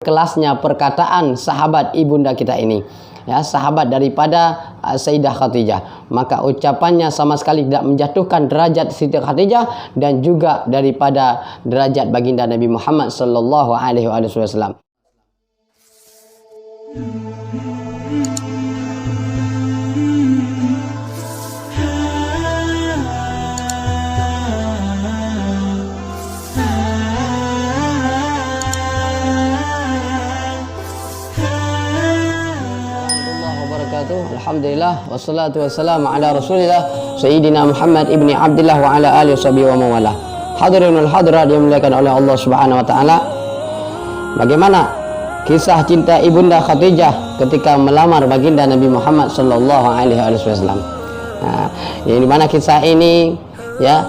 kelasnya perkataan sahabat ibunda kita ini, ya, sahabat daripada Sayyidah Khadijah. Maka ucapannya sama sekali tidak menjatuhkan derajat Siti Khadijah dan juga daripada derajat baginda Nabi Muhammad sallallahu alaihi wasallam. Alhamdulillah wassalatu wassalamu ala Rasulillah Sayyidina Muhammad ibni Abdullah wa ala alihi wa mawalah. Hadirin wal hadirat yang dimuliakan oleh Allah Subhanahu wa taala. Bagaimana kisah cinta ibunda Khadijah ketika melamar baginda Nabi Muhammad sallallahu alaihi wasallam. Yang dimana kisah ini ya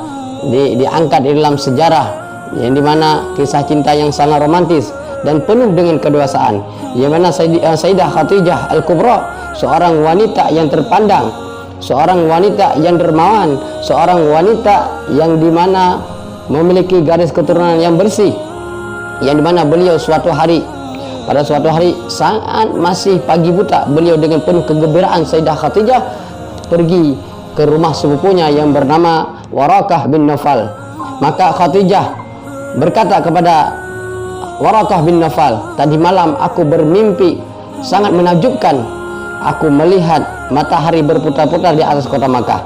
diangkat di dalam sejarah, yang dimana kisah cinta yang sangat romantis dan penuh dengan kedewasaan, yang mana Sayyidah Khadijah Al-Kubra, seorang wanita yang terpandang, seorang wanita yang dermawan, seorang wanita yang dimana memiliki garis keturunan yang bersih, yang dimana beliau pada suatu hari saat masih pagi buta, beliau dengan penuh kegembiraan Sayyidah Khadijah pergi ke rumah sepupunya yang bernama Warakah bin Naufal. Maka Khadijah berkata kepada Warakah bin Naufal, tadi malam aku bermimpi sangat menakjubkan. Aku melihat matahari berputar-putar di atas kota Makkah,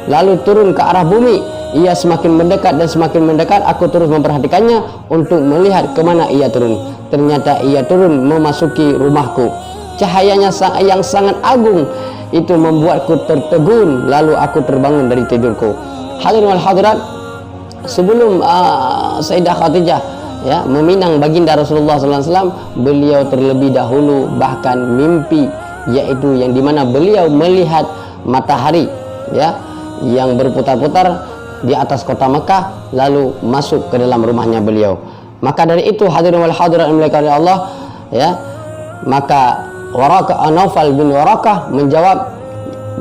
lalu turun ke arah bumi. Ia semakin mendekat dan semakin mendekat. Aku terus memperhatikannya untuk melihat kemana ia turun. Ternyata ia turun memasuki rumahku. Cahayanya yang sangat agung itu membuatku tertegun. Lalu aku terbangun dari tidurku. Hadirin wal hadirat, sebelum Sayyidah Khadijah ya meminang baginda Rasulullah SAW, beliau terlebih dahulu bahkan mimpi, yaitu yang dimana beliau melihat matahari ya yang berputar-putar di atas kota Mekah lalu masuk ke dalam rumahnya beliau. Maka dari itu hadirin wal hadirat yang dimuliakan oleh Allah ya, maka Naufal bin Warakah menjawab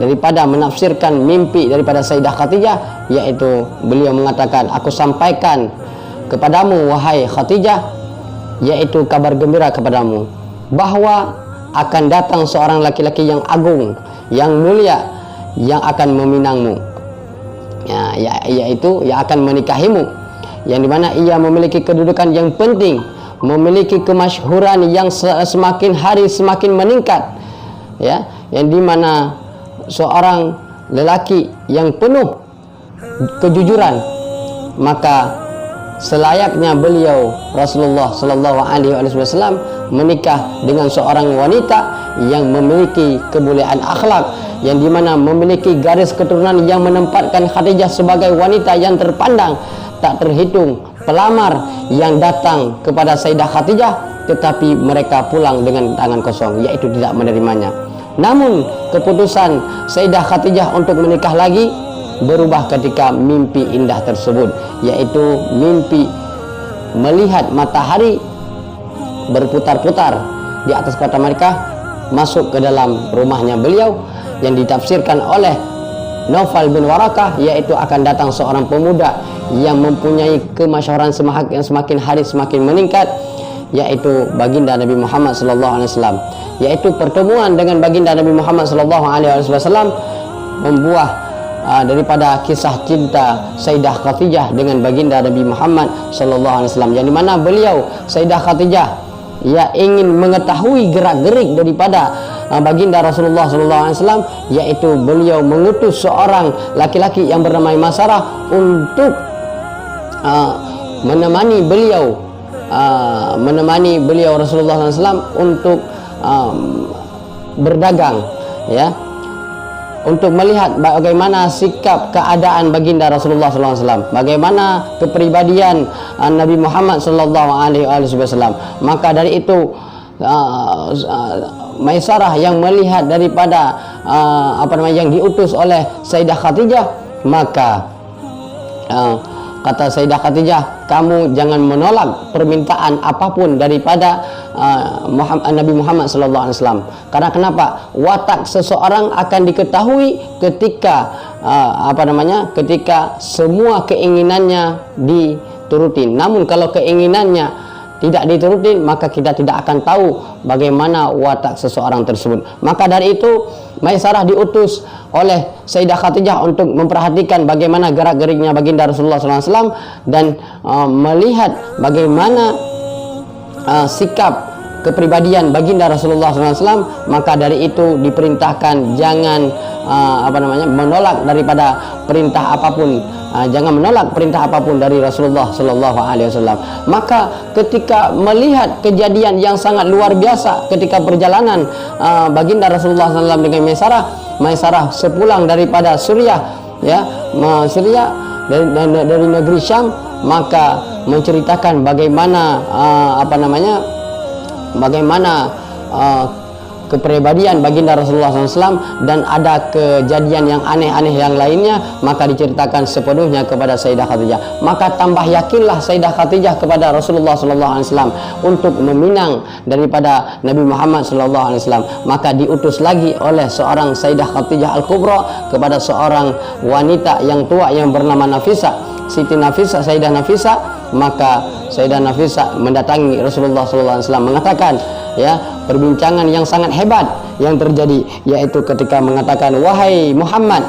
daripada menafsirkan mimpi daripada Sayyidah Khadijah, yaitu beliau mengatakan, aku sampaikan kepadamu wahai Khadijah, yaitu kabar gembira kepadamu bahwa akan datang seorang laki-laki yang agung, yang mulia, yang akan meminangmu, yaitu yang akan menikahimu, yang dimana ia memiliki kedudukan yang penting, memiliki kemasyhuran yang semakin hari semakin meningkat, ya, yang dimana seorang lelaki yang penuh kejujuran. Maka selayaknya beliau Rasulullah Sallallahu Alaihi Wasallam menikah dengan seorang wanita yang memiliki kemuliaan akhlak, yang dimana memiliki garis keturunan yang menempatkan Khadijah sebagai wanita yang terpandang. Tak terhitung pelamar yang datang kepada Sayyidah Khadijah, tetapi mereka pulang dengan tangan kosong, yaitu tidak menerimanya. Namun keputusan Sayyidah Khadijah untuk menikah lagi berubah ketika mimpi indah tersebut, yaitu mimpi melihat matahari berputar-putar di atas kota Makkah masuk ke dalam rumahnya beliau, yang ditafsirkan oleh Naufal bin Warakah, yaitu akan datang seorang pemuda yang mempunyai kemasyhuran yang semakin hari semakin meningkat, yaitu baginda Nabi Muhammad SAW. Yaitu pertemuan dengan baginda Nabi Muhammad SAW membuah daripada kisah cinta Sayyidah Khadijah dengan baginda Nabi Muhammad SAW, yang dimana beliau Sayyidah Khadijah ia ingin mengetahui gerak-gerik daripada baginda Rasulullah SAW, yaitu beliau mengutus seorang laki-laki yang bernama Masarah untuk menemani beliau Rasulullah SAW untuk berdagang, ya, untuk melihat bagaimana sikap keadaan baginda Rasulullah SAW, bagaimana kepribadian Nabi Muhammad SAW. Maka dari itu Maisarah yang melihat daripada yang diutus oleh Sayyidah Khadijah, maka kata Sayyidah Khadijah, kamu jangan menolak permintaan apapun daripada Nabi Muhammad SAW. Karena kenapa? Watak seseorang akan diketahui ketika ketika semua keinginannya dituruti. Namun kalau keinginannya tidak diturutin, maka kita tidak akan tahu bagaimana watak seseorang tersebut. Maka dari itu Maisarah diutus oleh Sayyidah Khadijah untuk memperhatikan bagaimana gerak-geriknya baginda Rasulullah SAW dan melihat bagaimana sikap kepribadian baginda Rasulullah SAW. Maka dari itu diperintahkan jangan menolak daripada perintah apapun, jangan menolak perintah apapun dari Rasulullah SAW. Maka ketika melihat kejadian yang sangat luar biasa ketika perjalanan baginda Rasulullah SAW dengan Maisarah sepulang daripada Suriah, Syria, dari negeri Syam, maka menceritakan bagaimana kepribadian baginda Rasulullah SAW dan ada kejadian yang aneh-aneh yang lainnya, maka diceritakan sepenuhnya kepada Sayyidah Khadijah. Maka tambah yakinlah Sayyidah Khadijah kepada Rasulullah SAW untuk meminang daripada Nabi Muhammad SAW. Maka diutus lagi oleh seorang Sayyidah Khadijah Al-Kubra kepada seorang wanita yang tua yang bernama Nafisah, Siti Nafisah, Sayyidah Nafisah. Maka Sayyidah Nafisah mendatangi Rasulullah SAW mengatakan, perbincangan yang sangat hebat yang terjadi, yaitu ketika mengatakan, wahai Muhammad,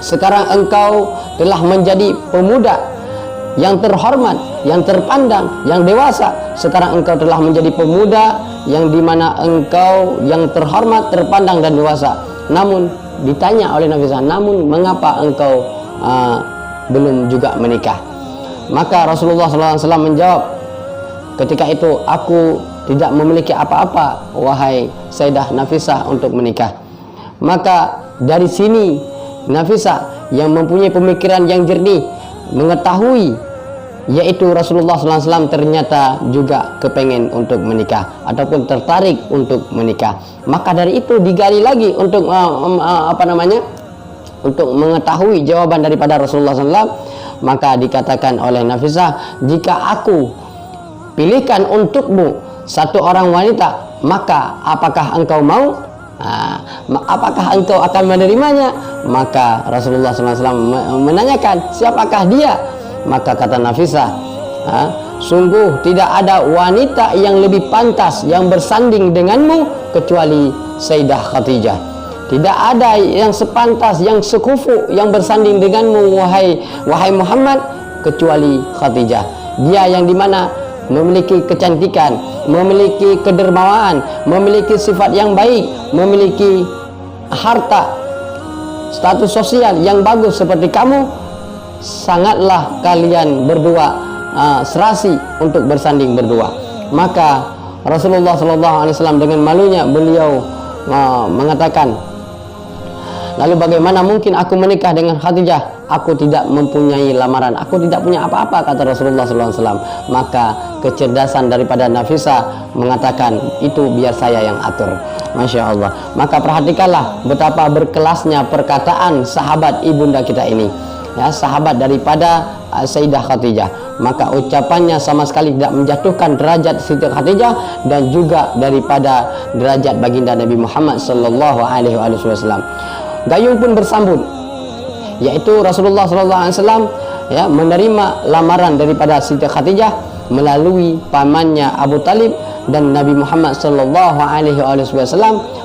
sekarang engkau telah menjadi pemuda yang terhormat, yang terpandang, yang dewasa. Sekarang engkau telah menjadi pemuda yang dimana engkau yang terhormat, terpandang dan dewasa. Namun ditanya oleh Nafisah, namun mengapa engkau belum juga menikah? Maka Rasulullah SAW menjawab, ketika itu aku tidak memiliki apa-apa, wahai Sayyidah Nafisah, untuk menikah. Maka dari sini Nafisah yang mempunyai pemikiran yang jernih mengetahui, yaitu Rasulullah SAW ternyata juga kepengen untuk menikah ataupun tertarik untuk menikah. Maka dari itu digali lagi untuk untuk mengetahui jawaban daripada Rasulullah SAW. Maka dikatakan oleh Nafisah, jika aku pilihkan untukmu satu orang wanita, maka apakah engkau mau? Apakah engkau akan menerimanya? Maka Rasulullah SAW menanyakan, siapakah dia? Maka kata Nafisah, sungguh tidak ada wanita yang lebih pantas yang bersanding denganmu kecuali Sayyidah Khadijah. Tidak ada yang sepantas, yang sekufu, yang bersanding denganmu wahai Muhammad kecuali Khadijah. Dia yang dimana memiliki kecantikan, memiliki kedermawaan, memiliki sifat yang baik, memiliki harta, status sosial yang bagus seperti kamu. Sangatlah kalian berdua serasi untuk bersanding berdua. Maka Rasulullah SAW dengan malunya beliau mengatakan, lalu bagaimana mungkin aku menikah dengan Khadijah? Aku tidak mempunyai lamaran, aku tidak punya apa-apa, kata Rasulullah SAW. Maka kecerdasan daripada Nafisah mengatakan, itu biar saya yang atur. Masya Allah. Maka perhatikanlah betapa berkelasnya perkataan sahabat ibunda kita ini, sahabat daripada Sayyidah Khadijah. Maka ucapannya sama sekali tidak menjatuhkan derajat Siti Khadijah dan juga daripada derajat baginda Nabi Muhammad SAW. Gayung pun bersambut, yaitu Rasulullah SAW menerima lamaran daripada Siti Khadijah melalui pamannya Abu Talib, dan Nabi Muhammad SAW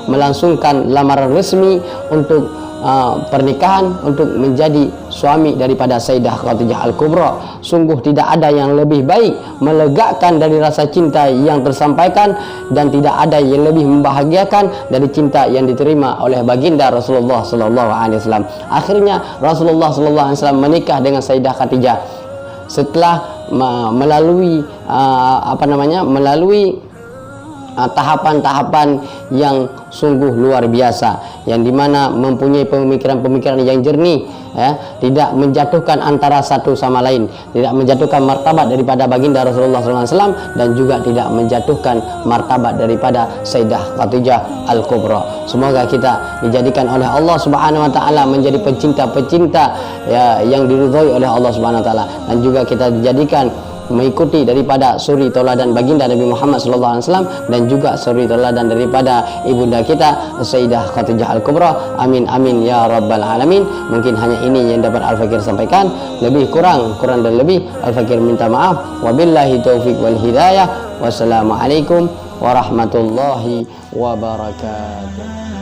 melangsungkan lamaran resmi untuk pernikahan, untuk menjadi suami daripada Sayyidah Khadijah Al-Kubra. Sungguh tidak ada yang lebih baik melegakan dari rasa cinta yang tersampaikan, dan tidak ada yang lebih membahagiakan dari cinta yang diterima oleh baginda Rasulullah SAW. Akhirnya Rasulullah SAW menikah dengan Sayyidah Khadijah setelah melalui tahapan-tahapan yang sungguh luar biasa, yang dimana mempunyai pemikiran-pemikiran yang jernih, tidak menjatuhkan antara satu sama lain, tidak menjatuhkan martabat daripada baginda Rasulullah SAW, dan juga tidak menjatuhkan martabat daripada Sayyidah Khadijah Al-Kubra. Semoga kita dijadikan oleh Allah Subhanahu wa taala menjadi pecinta-pecinta yang diridhoi oleh Allah Subhanahu wa taala, dan juga kita dijadikan mengikuti daripada suri tauladan baginda Nabi Muhammad sallallahu alaihi wasallam dan juga suri tauladan daripada ibunda kita Sayyidah Khadijah Al-Kubra. Amin amin ya rabbal alamin. Mungkin hanya ini yang dapat Al-Fakir sampaikan, lebih kurang dan lebih Al-Fakir minta maaf. Wabillahi taufik wal hidayah. Wassalamualaikum warahmatullahi wabarakatuh.